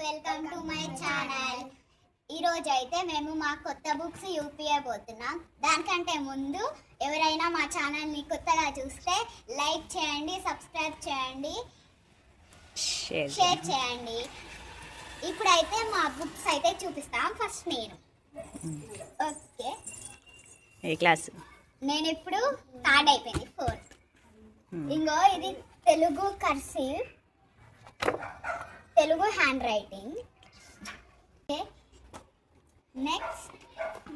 Welcome to my channel. ఈరోజు అయితే మేము మా కొత్త బుక్స్ చూపించబోతున్నాం. దానికంటే ముందు ఎవరైనా మా ఛానల్ని కొత్తగా చూస్తే లైక్ చేయండి, సబ్స్క్రైబ్ చేయండి, షేర్ చేయండి. ఇప్పుడైతే మా బుక్స్ అయితే చూపిస్తాం. ఫస్ట్ నేను ఓకే ఏ క్లాస్? నేను ఇప్పుడు థర్డ్ అయిపోయింది, 4th. ఇంకో ఇది Telugu cursive, Telugu hand writing. Next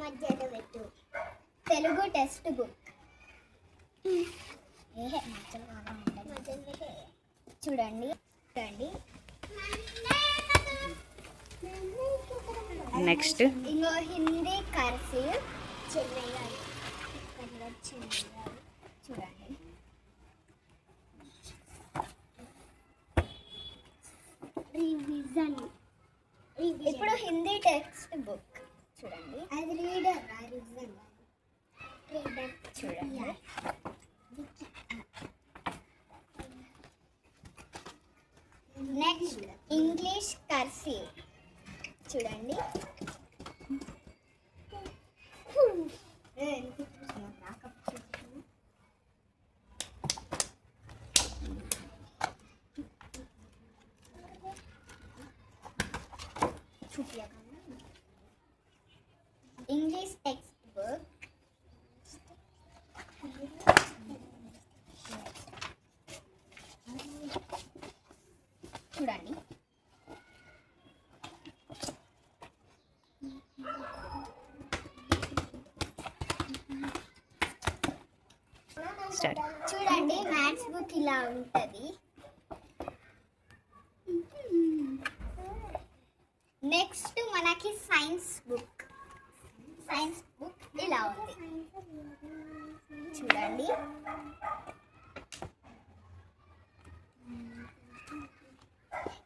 మధ్యలో పెట్టు తెలుగు టెక్స్ట్ బుక్. చూడండి చూడండి. నెక్స్ట్ ఇంకో హిందీ కర్సివ్ చూడండి. ఇప్పుడు హిందీ టెక్స్ట్ బుక్ చూడండి. అది రీడర్ చూడండి. నెక్స్ట్ ఇంగ్లీష్ కర్సివ్ చూడండి. ఇంగ్లీష్ టెక్స్ట్ బుక్ చూడండి. చూడండి మ్యాథ్స్ బుక్ ఇలా ఉంటుంది. నెక్స్ట్ మనకి సైన్స్ బుక్ ఇలా ఉంది చూడండి.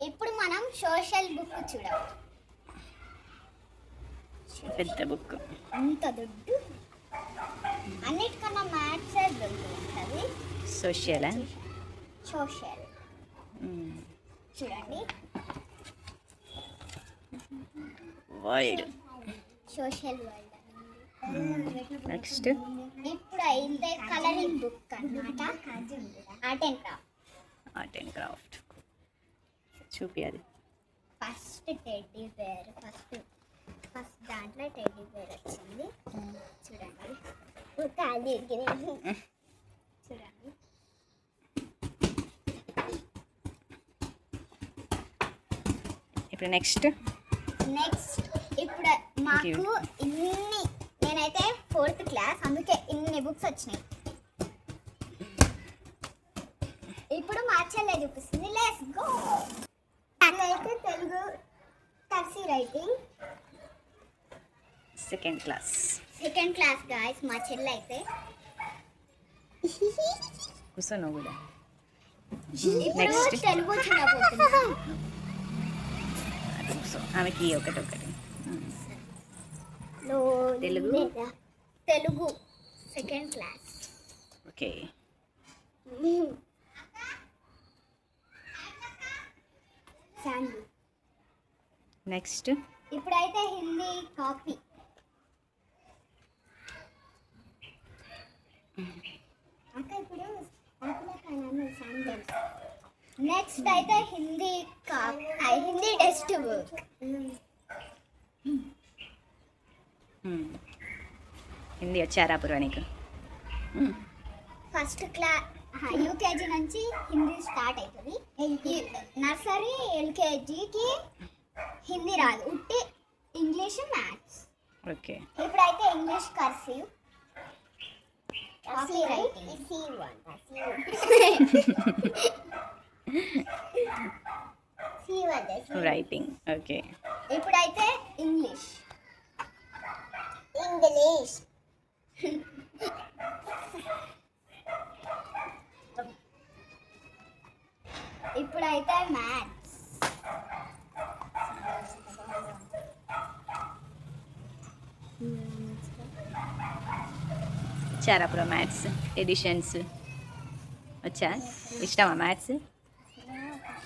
ఇప్పుడు మనం సోషల్ బుక్ చూడాలి. పెద్ద బుక్, అంత దొడ్డు, అన్నిటికన్నా మ్యాథ్స్ దొరుకుతుంది. సోషల్ చూడండి. World, social world. నెక్స్ట్ ఇప్పుడు అయితే కలరింగ్ బుక్ అన్నమాట. ఆర్ట్ అండ్ క్రాఫ్ట్ చూపి. అది ఫస్ట్ టెడ్డీ బేర్, ఫస్ట్ దాంట్లో టెడ్డీ బేర్ వచ్చింది చూడండి. చూడండి. ఇప్పుడు నెక్స్ట్ ఇప్పుడు మాకు ఇన్ని, నేనైతే 4th క్లాస్, అందుకే ఇన్ని బుక్స్ వచ్చినాయి. ఇప్పుడు మా చెల్లె చూపిస్తుంది. Let's go. అయితే Telugu cursive writing second class guys. మా చెల్లె అయితే కూర్చోను కూడా. ఇప్పుడు తెలుగు చూడబోతున్నా. ఆమెకి ఒకటి Telugu second class. Okay. Next ఇప్పుడైతే హిందీ కాపీ. నెక్స్ట్ అయితే హిందీ టెక్స్ట్ బుక్. హిందీ వచ్చారా పురాణికు? ఫస్ట్ క్లాస్ యూకేజీ నుంచి హిందీ స్టార్ట్ అవుతుంది. నర్సరీ ఎల్కేజీకి హిందీ రాదు, ఉట్టి ఇంగ్లీష్ మ్యాథ్స్. ఓకే. ఇప్పుడైతే ఇంగ్లీష్ కర్సివ్ రైటింగ్. ఓకే. ఇప్పుడైతే ఇంగ్లీష్ ఇప్పుడైతే మ్యాథ్స్. వచ్చారా అప్పుడు మ్యాథ్స్ ఎడిషన్స్ వచ్చా? ఇష్టమా మ్యాథ్స్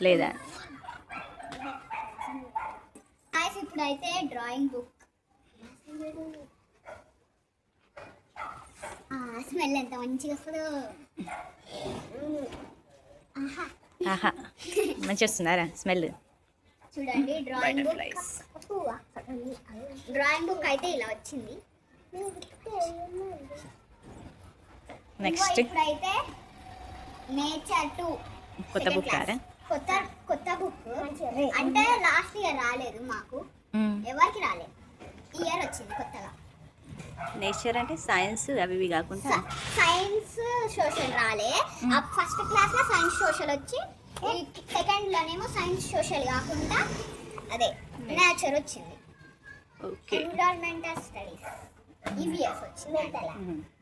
లేదా? ఇప్పుడైతే డ్రాయింగ్ బుక్. స్మెల్ ఎంత మంచిగా వస్తుందో. ఆహా ఆహా మంచి వస్తుందారా స్మెల్. చూడండి drawing book. Butterflies. Drawing book అయితే ఇలా వచ్చింది. నెక్స్ట్ ఇప్పుడైతే నేచర్ 2 కొత్త బుక్ ఆరా. కొత్త బుక్ అంటే లాస్ట్ ఇయర్ రాలేదు మాకు, ఎవరికి రాలేదు. ఈ ఇయర్ వచ్చింది కొత్తగా. నేచర్ అంటే సైన్స్ అవి ఇవి కాకుండా సైన్స్ సోషల్ రాలే. ఫస్ట్ క్లాస్ లో సైన్స్ సోషల్ వచ్చి, సెకండ్ లోనేమో సైన్స్ సోషల్ కాకుండా అదే నేచర్ వచ్చింది. ఓకే. ఎన్విరాన్మెంటల్ స్టడీస్ ఈవీఎస్ వచ్చింది.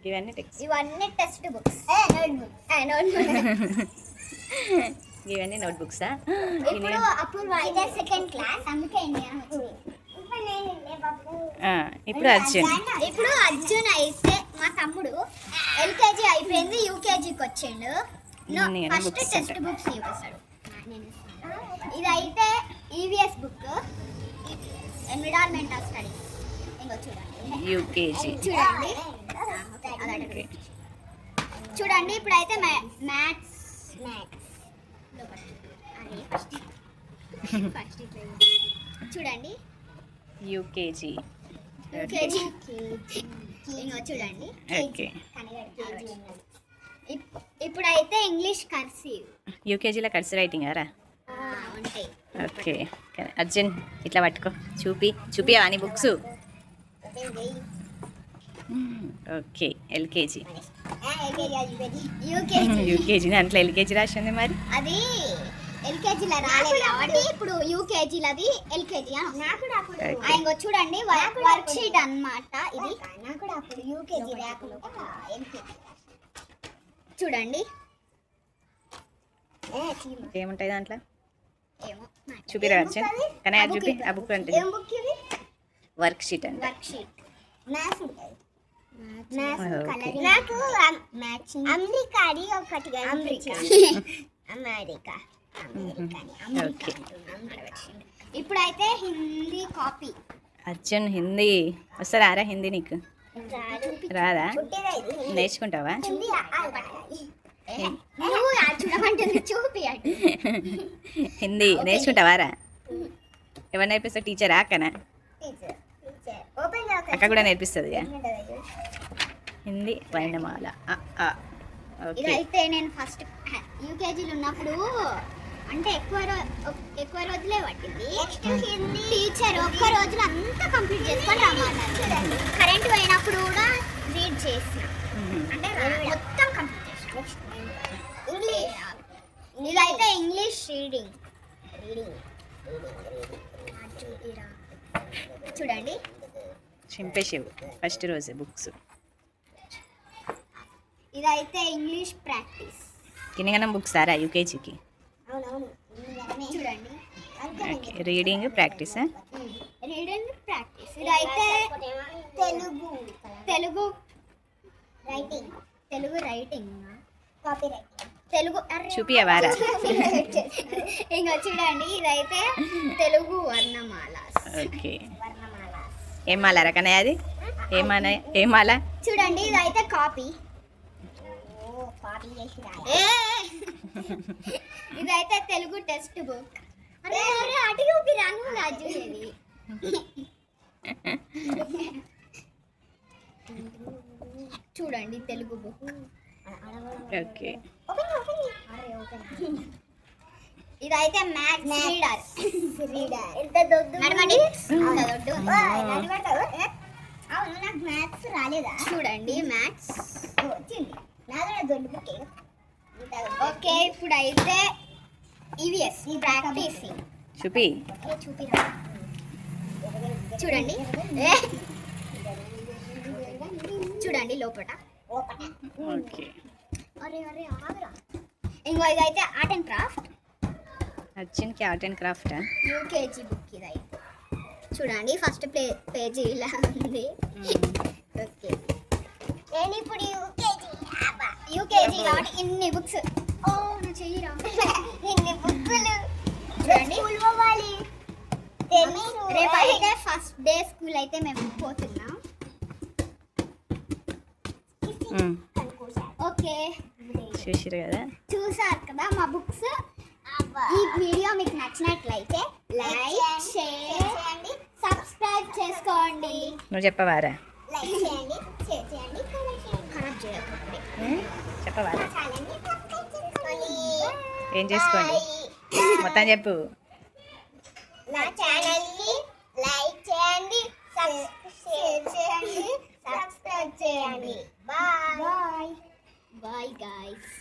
ఇవన్నీ టెక్స్ట్, ఇవన్నీ టెక్స్ట్ బుక్స్, ఇవన్నీ నోట్ బుక్సా. ఇప్పుడు అపూర్వ అయితే సెకండ్ క్లాస్, అందుకే ఇండియా వచ్చింది. ఇప్పుడు అర్జున్. ఇప్పుడు అర్జున్ అయితే మా తమ్ముడు ఎల్కేజీ అయిపోయింది, యూకేజీకి వచ్చిండు. ఫస్ట్ టెక్స్ట్ బుక్స్ చూపిస్తాడు. ఇదైతే ఈవీఎస్ బుక్, ఎన్విరాన్మెంటల్ స్టడీస్. ఇంకో చూడండి యూకేజీ. చూడండి చూడండి ఇప్పుడైతే మ్యాథ్స్. చూడండి యూకేజీ. యూకేజీ. ఇంకో చూడండి. ఓకే. ఇప్పుడైతే ఇంగ్లీష్ కర్సివ్. యూకేజీలో కర్సి రైటింగ్ ఆరా. ఉంటాయి. ఓకే. అర్జున్ ఇట్లా పట్టుకో, చూపి అని బుక్స్. ఓకే. ఎల్కేజీ. యూకేజీ దాంట్లో ఎల్కేజీ రాసింది మరి. అది ఎల్కేజీలో రాలేదు కాబట్టి ఇప్పుడు యూకేజీలో అది ఎల్కేజీ. ఇంకో చూడండి వర్క్ షీట్ అన్నమాట ఇది. యూకేజీ చూడండి ఏముంటాయి దాంట్లో ఏమో చూపిరా అర్జున్. కానీ అది చూపి ఆ బుక్ అంటే ఏం బుక్ ఇది? వర్క్ షీట్ అంటే. వర్క్ షీట్ మ్యాథ్స్ ఉంటుంది. ఓకే. నాకు అమెరికాది ఒకటి అమెరికా. ఓకే. ఇప్పుడైతే హిందీ కాపీ. అర్జున్ హిందీ వస్తుందా ఆరా? హిందీ నీకు రాదా? నేర్చుకుంటావా? చూడమంటుంది చూపి. హిందీ నేర్చుకుంటావారా? ఎవరు నేర్పిస్తారు? టీచరా అక్కనా? అక్క కూడా నేర్పిస్తుంది హిందీ వర్ణమాల. ఓకే. ఇదైతే నేను ఫస్ట్ యూకేజీలో ఉన్నప్పుడు అంటే ఎక్కువ రోజులే పట్టింది. టీచర్ ఒక్క రోజులో అంతా కంప్లీట్ చేసుకొని రమ్మన్నారు. కరెంట్ పోయినప్పుడు కూడా రీడ్ చేసి అంటే మొత్తం కంప్లీట్ చేసి. ఇదైతే ఇంగ్లీష్ రీడింగ్. చూడండి చింపేసేవు ఫస్ట్ రోజే బుక్స్. ఇదైతే ఇంగ్లీష్ ప్రాక్టీస్. కిన్నగనం బుక్స్ ఆరా యూకేజీకి? చూడండి okay. Reading practice. Reading practice. ఇదైతే తెలుగు రైటింగ్ తెలుగు చూపియవారా? ఇంకా చూడండి ఇదైతే తెలుగు వర్ణమాల. ఓకే. ఏం మాలారా కానీ అది ఏం మాల? చూడండి ఇదైతే కాపీ. ఇదైతే తెలుగు టెక్స్ట్ బుక్. అటు చూపి రాను రాజు. చూడండి తెలుగు బుక్. ఓకే. ఇదైతే మ్యాథ్స్ రీడర్. ఎంత దొడ్డు నడవండి. అవును నాకు మ్యాథ్స్ రాలేదా? చూడండి మ్యాథ్స్ వచ్చింది. ఓకే. ఇప్పుడైతే ఈవీఎస్ ప్రాక్టీసింగ్. చూపిరా చూడండి. చూడండి లోపల. ఓకే. ఇంకో ఇదైతే ఆర్ట్ అండ్ క్రాఫ్ట్. అర్జున్కి art and craft. UKG book ఇదైతే. చూడండి ఫస్ట్ పేజీ ఇలా ఉంది. ఓకే. నేను ఇప్పుడు యూకేజీ కాబట్టి ఇన్ని బుక్స్. ఓ నా చెయ్యిరా. ఇన్ని బుక్కులు చూడండి. రేపు అయితే ఫస్ట్ డే స్కూల్ అయితే మేము పోతున్నాం. ఓకే, చూసిరు కదా. చూసారు కదా మా బుక్స్. ఈ వీడియో మీకు నచ్చినట్లయితే లైక్ చేయండి, సబ్స్క్రైబ్ చేసుకోండి. నువ్వు చెప్పవారా? లైక్ చేయండి, షేర్ చేయండి, కనెక్ట్ చేయండి. చెప్పవారా? ఏం చేసుకోండి మొత్తం చెప్పు. నా ఛానల్ని లైక్ చేయండి, షేర్ చేయండి, సబ్స్క్రైబ్ చేయండి. Bye bye bye guys.